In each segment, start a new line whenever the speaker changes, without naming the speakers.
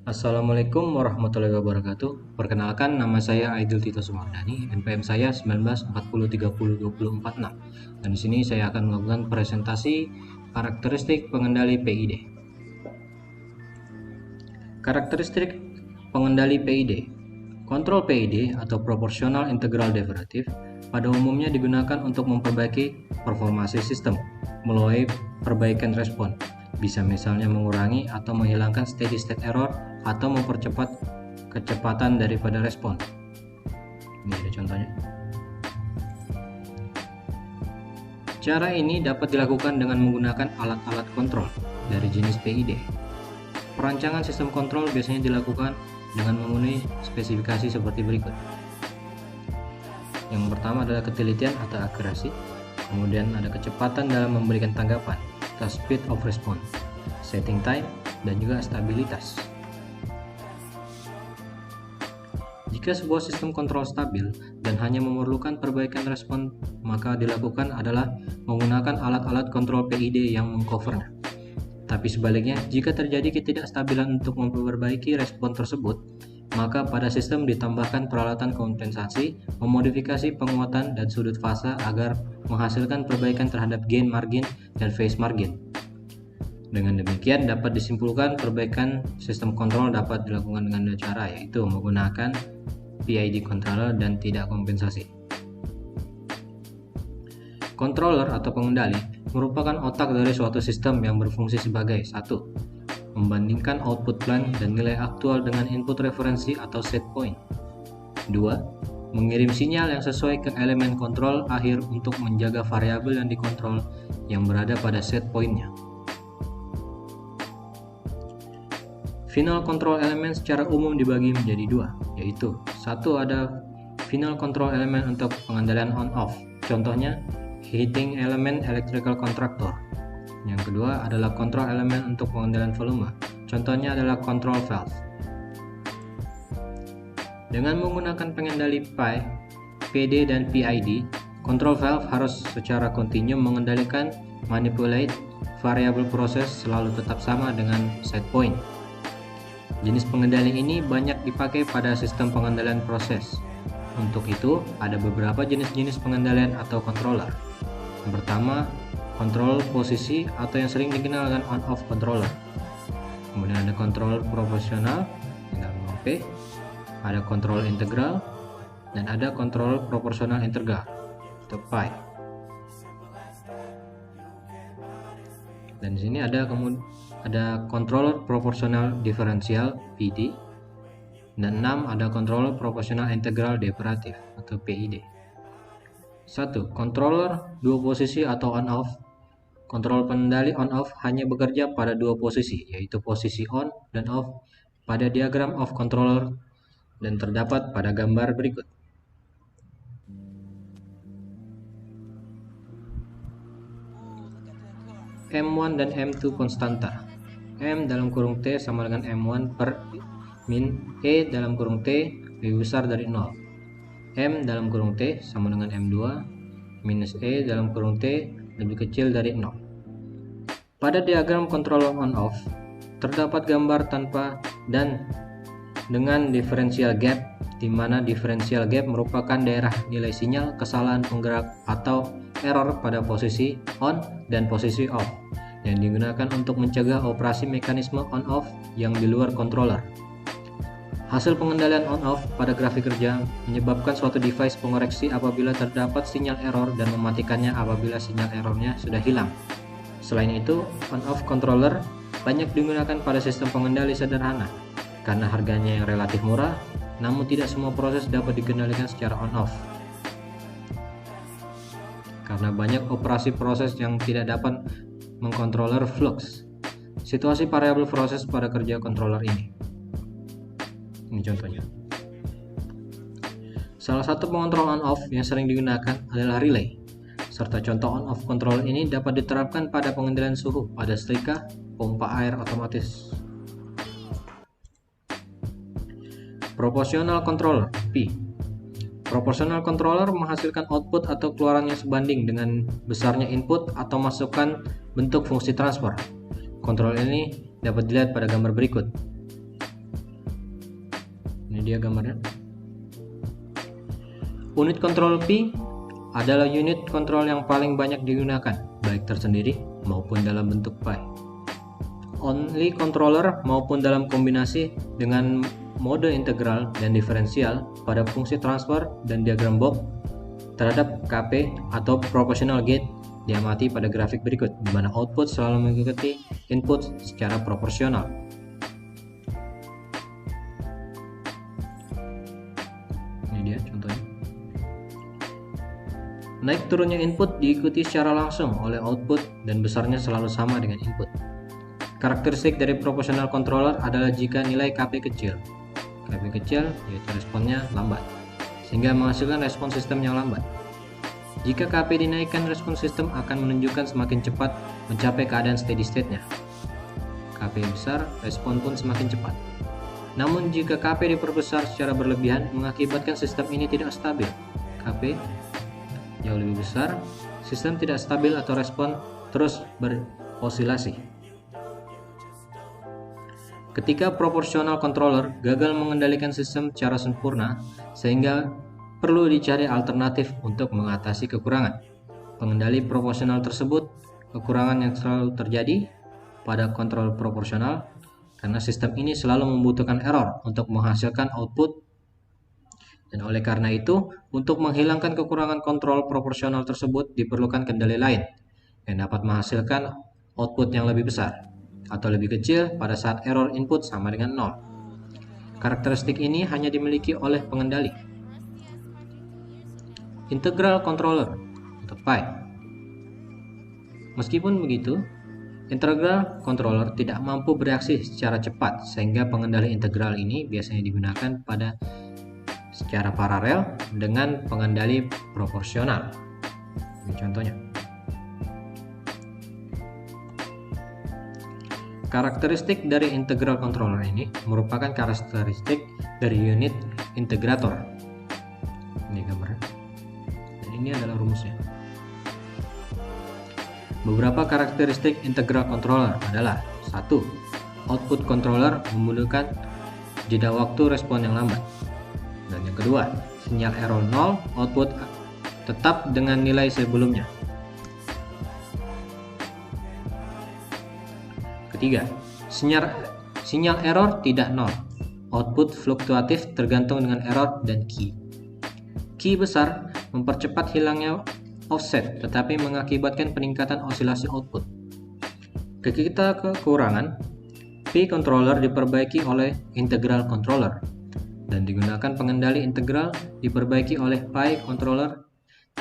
Assalamualaikum warahmatullahi wabarakatuh. Perkenalkan, nama saya Aidil Tito Sumardani, NPM saya 1940302046. Dan di sini saya akan melakukan presentasi karakteristik pengendali PID. Karakteristik pengendali PID. Kontrol PID atau Proportional Integral Derivative pada umumnya digunakan untuk memperbaiki performance sistem melalui perbaikan respon. Bisa misalnya mengurangi atau menghilangkan steady state error atau mempercepat kecepatan daripada respon. Ini ada contohnya. Cara ini dapat dilakukan dengan menggunakan alat-alat kontrol dari jenis PID. Perancangan sistem kontrol biasanya dilakukan dengan memenuhi spesifikasi seperti berikut. Yang pertama adalah ketelitian atau akurasi, kemudian ada kecepatan dalam memberikan tanggapan atau speed of response, setting time, dan juga stabilitas. Jika sebuah sistem kontrol stabil dan hanya memerlukan perbaikan respon, maka dilakukan adalah menggunakan alat-alat kontrol PID yang mengcovernya. Tapi sebaliknya, jika terjadi ketidakstabilan untuk memperbaiki respon tersebut, maka pada sistem ditambahkan peralatan kompensasi, memodifikasi penguatan dan sudut fase agar menghasilkan perbaikan terhadap gain margin dan phase margin. Dengan demikian dapat disimpulkan perbaikan sistem kontrol dapat dilakukan dengan dua cara, yaitu menggunakan PID controller dan tidak kompensasi. Controller atau pengendali merupakan otak dari suatu sistem yang berfungsi sebagai 1. Membandingkan output plan dan nilai aktual dengan input referensi atau set point. 2. Mengirim sinyal yang sesuai ke elemen kontrol akhir untuk menjaga variabel yang dikontrol yang berada pada set point-nya. Final control element secara umum dibagi menjadi dua, yaitu satu ada final control element untuk pengendalian on-off, contohnya heating element electrical contractor. Yang kedua adalah control element untuk pengendalian volume, contohnya adalah control valve. Dengan menggunakan pengendali PI, PD, dan PID, control valve harus secara kontinu mengendalikan manipulate variabel proses selalu tetap sama dengan set point. Jenis pengendali ini banyak dipakai pada sistem pengendalian proses. Untuk itu, ada beberapa jenis-jenis pengendalian atau controller. Yang pertama, kontrol posisi atau yang sering dikenal dengan on-off controller. Kemudian ada kontrol proporsional dengan P, ada kontrol integral, dan ada kontrol proporsional integral atau PI. Dan di sini ada controller proporsional diferensial PD, dan 6 ada controller proporsional integral derivative atau PID. 1. Controller dua posisi atau on-off. Kontrol pengendali on-off hanya bekerja pada dua posisi, yaitu posisi on dan off pada diagram of controller dan terdapat pada gambar berikut. M1 dan M2 konstanta. M dalam kurung T sama dengan M1 per min E dalam kurung T lebih besar dari 0. M dalam kurung T sama dengan M2 minus E dalam kurung T lebih kecil dari 0. Pada diagram controller on-off, terdapat gambar tanpa dan dengan differential gap, di mana differential gap merupakan daerah nilai sinyal kesalahan penggerak atau error pada posisi on dan posisi off yang digunakan untuk mencegah operasi mekanisme on-off yang di luar controller. Hasil pengendalian on-off pada grafik kerja menyebabkan suatu device pengoreksi apabila terdapat sinyal error dan mematikannya apabila sinyal errornya sudah hilang. Selain itu, on-off controller banyak digunakan pada sistem pengendali sederhana karena harganya yang relatif murah, namun tidak semua proses dapat dikendalikan secara on-off. Karena banyak operasi proses yang tidak dapat mengkontroller flux. Situasi variabel proses pada kerja controller ini. Ini contohnya. Salah satu pengontrol on-off yang sering digunakan adalah relay. Serta contoh on-off control ini dapat diterapkan pada pengendalian suhu pada setrika, pompa air otomatis. Proportional controller P. Proportional controller menghasilkan output atau keluarannya sebanding dengan besarnya input atau masukan bentuk fungsi transfer. Kontrol ini dapat dilihat pada gambar berikut. Ini dia gambarnya. Unit kontrol P adalah unit kontrol yang paling banyak digunakan, baik tersendiri maupun dalam bentuk pi. Only controller maupun dalam kombinasi dengan mode integral dan diferensial pada fungsi transfer dan diagram Bob terhadap KP atau proportional gate diamati pada grafik berikut, di mana output selalu mengikuti input secara proporsional. Ini dia contohnya. Naik turunnya input diikuti secara langsung oleh output dan besarnya selalu sama dengan input. Karakteristik dari proportional controller adalah jika nilai KP kecil. KP kecil yaitu responnya lambat, sehingga menghasilkan respon sistem yang lambat. Jika KP dinaikkan, respon sistem akan menunjukkan semakin cepat mencapai keadaan steady state-nya. KP besar, respon pun semakin cepat. Namun jika KP diperbesar secara berlebihan, mengakibatkan sistem ini tidak stabil. KP jauh lebih besar, sistem tidak stabil atau respon terus berosilasi. Ketika proportional controller gagal mengendalikan sistem secara sempurna, sehingga perlu dicari alternatif untuk mengatasi kekurangan. Pengendali proporsional tersebut, kekurangan yang selalu terjadi pada kontrol proporsional, karena sistem ini selalu membutuhkan error untuk menghasilkan output. Dan oleh karena itu, untuk menghilangkan kekurangan kontrol proporsional tersebut diperlukan kendali lain yang dapat menghasilkan output yang lebih besar atau lebih kecil pada saat error input sama dengan 0. Karakteristik ini hanya dimiliki oleh pengendali. Integral controller atau PI. Meskipun begitu, integral controller tidak mampu bereaksi secara cepat, sehingga pengendali integral ini biasanya digunakan pada secara paralel dengan pengendali proporsional. Ini contohnya. Karakteristik dari integral controller ini merupakan karakteristik dari unit integrator. Ini gambarnya. Dan ini adalah rumusnya. Beberapa karakteristik integral controller adalah: 1. Output controller membutuhkan jeda waktu respon yang lambat. Dan yang kedua, sinyal error 0, output tetap dengan nilai sebelumnya. Ketiga, sinyal error tidak 0, output fluktuatif tergantung dengan error dan key. Key besar mempercepat hilangnya offset, tetapi mengakibatkan peningkatan osilasi output. Ketika kekurangan, P controller diperbaiki oleh integral controller, dan digunakan pengendali integral diperbaiki oleh pi controller,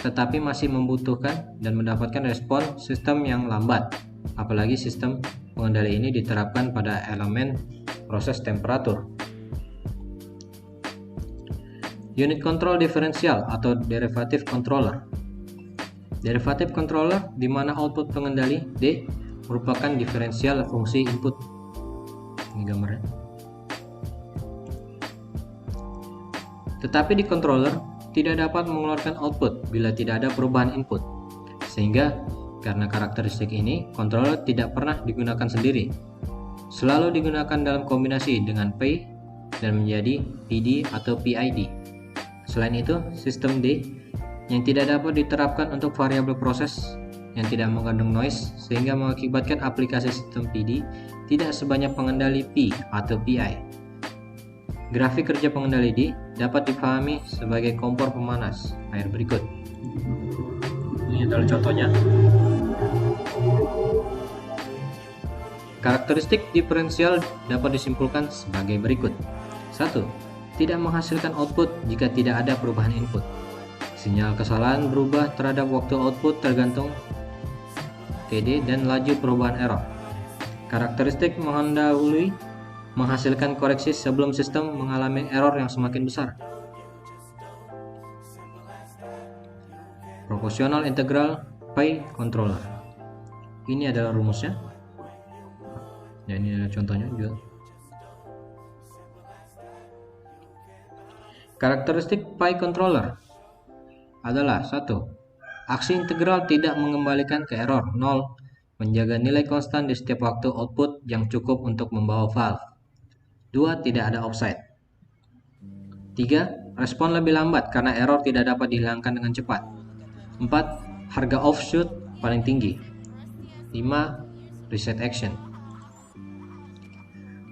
tetapi masih membutuhkan dan mendapatkan respon sistem yang lambat, apalagi sistem pengendali ini diterapkan pada elemen proses temperatur. Unit control diferensial atau derivative controller. Derivative controller di mana output pengendali D merupakan diferensial fungsi input. Ini gambarnya. Tetapi di controller tidak dapat mengeluarkan output bila tidak ada perubahan input, sehingga karena karakteristik ini, controller tidak pernah digunakan sendiri, selalu digunakan dalam kombinasi dengan P dan menjadi PD atau PID. Selain itu, sistem D yang tidak dapat diterapkan untuk variabel proses yang tidak mengandung noise, sehingga mengakibatkan aplikasi sistem PD tidak sebanyak pengendali P atau PI. Grafik kerja pengendali D dapat dipahami sebagai kompor pemanas air berikut. Ini adalah contohnya. Karakteristik diferensial dapat disimpulkan sebagai berikut. 1. Tidak menghasilkan output jika tidak ada perubahan input. Sinyal kesalahan berubah terhadap waktu output tergantung TD dan laju perubahan error. Karakteristik mendahului menghasilkan koreksi sebelum sistem mengalami error yang semakin besar. Proportional integral pi controller. Ini adalah rumusnya. Ya, ini adalah contohnya juga. Karakteristik pi controller adalah: 1. Aksi integral tidak mengembalikan ke error 0, menjaga nilai konstan di setiap waktu output yang cukup untuk membawa valve. 2. Tidak ada offside. 3. Respon lebih lambat karena error tidak dapat dihilangkan dengan cepat. 4. Harga offshoot paling tinggi. 5. Reset action.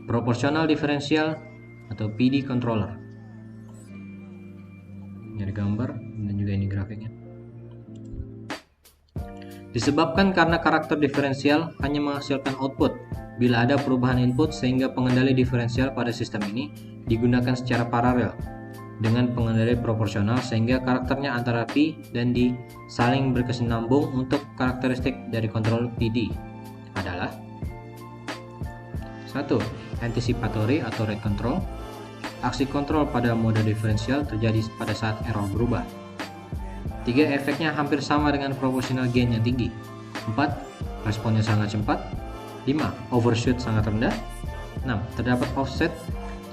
Proportional differential atau PD controller. Ini ada gambar dan juga ini grafiknya. Disebabkan karena karakter diferensial hanya menghasilkan output bila ada perubahan input, sehingga pengendali diferensial pada sistem ini digunakan secara paralel dengan pengendali proporsional, sehingga karakternya antara P dan D saling berkesinambung. Untuk karakteristik dari kontrol PD adalah 1. Anticipatory atau rate control. Aksi kontrol pada mode diferensial terjadi pada saat error berubah. 3. Efeknya hampir sama dengan proportional gain yang tinggi. 4. Responnya sangat cepat. 5. Overshoot sangat rendah. 6. Terdapat offset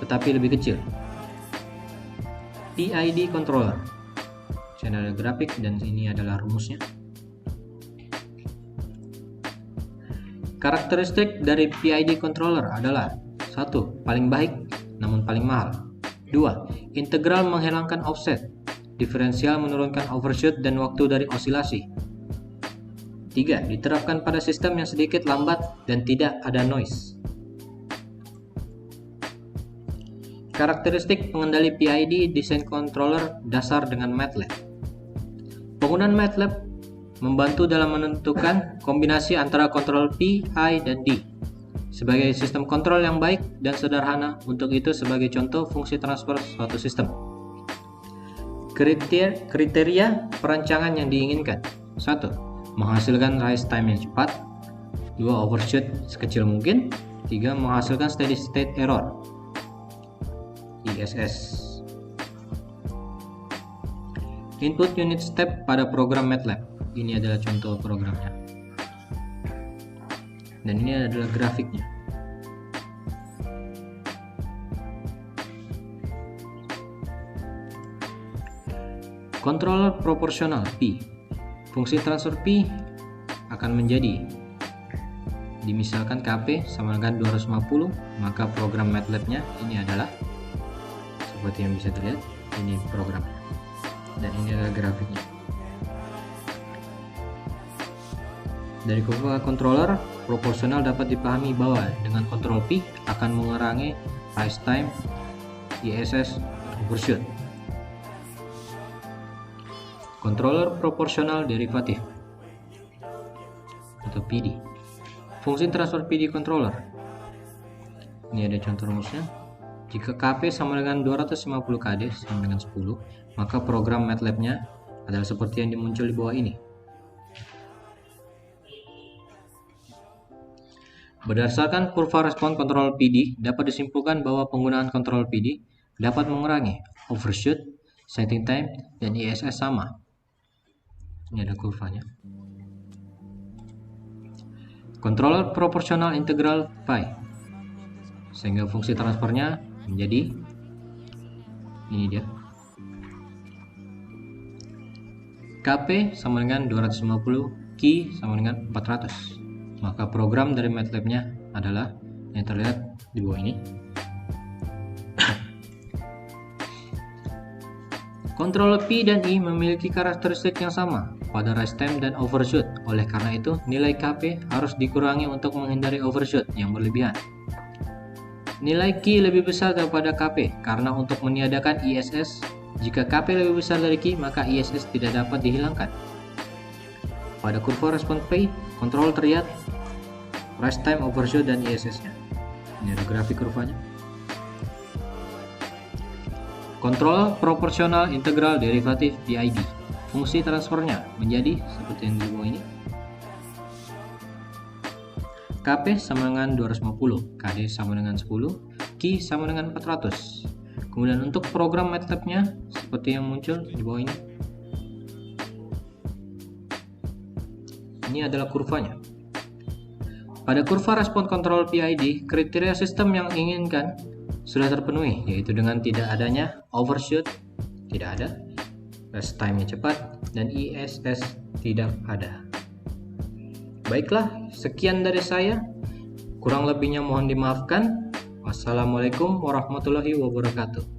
tetapi lebih kecil. PID controller. Ini ada grafik dan ini adalah rumusnya. Karakteristik dari PID controller adalah 1. Paling baik namun paling mahal. 2. Integral menghilangkan offset. Diferensial menurunkan overshoot dan waktu dari osilasi. 3. Diterapkan pada sistem yang sedikit lambat dan tidak ada noise. Karakteristik pengendali PID desain controller dasar dengan MATLAB. Penggunaan MATLAB membantu dalam menentukan kombinasi antara kontrol P, I, dan D sebagai sistem kontrol yang baik dan sederhana. Untuk itu, sebagai contoh fungsi transfer suatu sistem. Kriteria perancangan yang diinginkan. 1. Menghasilkan rise time yang cepat. 2. Overshoot sekecil mungkin. 3. Menghasilkan steady state error ISS. Input unit step pada program MATLAB. Ini adalah contoh programnya. Dan ini adalah grafiknya. Controller proporsional P. Fungsi transfer P akan menjadi, dimisalkan KP sama dengan 250, maka program MATLAB-nya ini adalah seperti yang bisa dilihat, ini programnya. Dan ini adalah grafiknya. Dari kurva controller proporsional dapat dipahami bahwa dengan kontrol P akan mengurangi rise time, ISS, overshoot. Controller proporsional derivatif atau PD. Fungsi transfer PD controller. Ini ada contoh rumusnya. Jika KP sama dengan 250 KD sama dengan 10, maka program MATLAB-nya adalah seperti yang muncul di bawah ini. Berdasarkan kurva respon kontrol PD, dapat disimpulkan bahwa penggunaan kontrol PD dapat mengurangi overshoot, setting time, dan ISS sama. Ini ada kurvanya. Controller proporsional integral pi, sehingga fungsi transfernya menjadi ini dia. KP sama dengan 250, Q sama dengan 400. Maka program dari MATLAB-nya adalah yang terlihat di bawah ini. Kontrol P dan I memiliki karakteristik yang sama pada rise time dan overshoot. Oleh karena itu, nilai KP harus dikurangi untuk menghindari overshoot yang berlebihan. Nilai Q lebih besar daripada KP karena untuk meniadakan ISS, jika KP lebih besar dari Q, maka ISS tidak dapat dihilangkan. Pada kurva respon P, kontrol terlihat rise time, overshoot, dan ISS-nya. Ini ada grafik kurvanya. Kontrol proporsional integral derivatif PID. Fungsi transfernya menjadi seperti yang di bawah ini. KP sama dengan 250, KD sama dengan 10, Q sama dengan 400. Kemudian untuk program MATLAB-nya seperti yang muncul di bawah ini. Ini adalah kurvanya. Pada kurva respon kontrol PID, kriteria sistem yang inginkan sudah terpenuhi, yaitu dengan tidak adanya overshoot, tidak ada, rest time-nya cepat, dan ISS tidak ada. Baiklah, sekian dari saya. Kurang lebihnya mohon dimaafkan. Wassalamualaikum warahmatullahi wabarakatuh.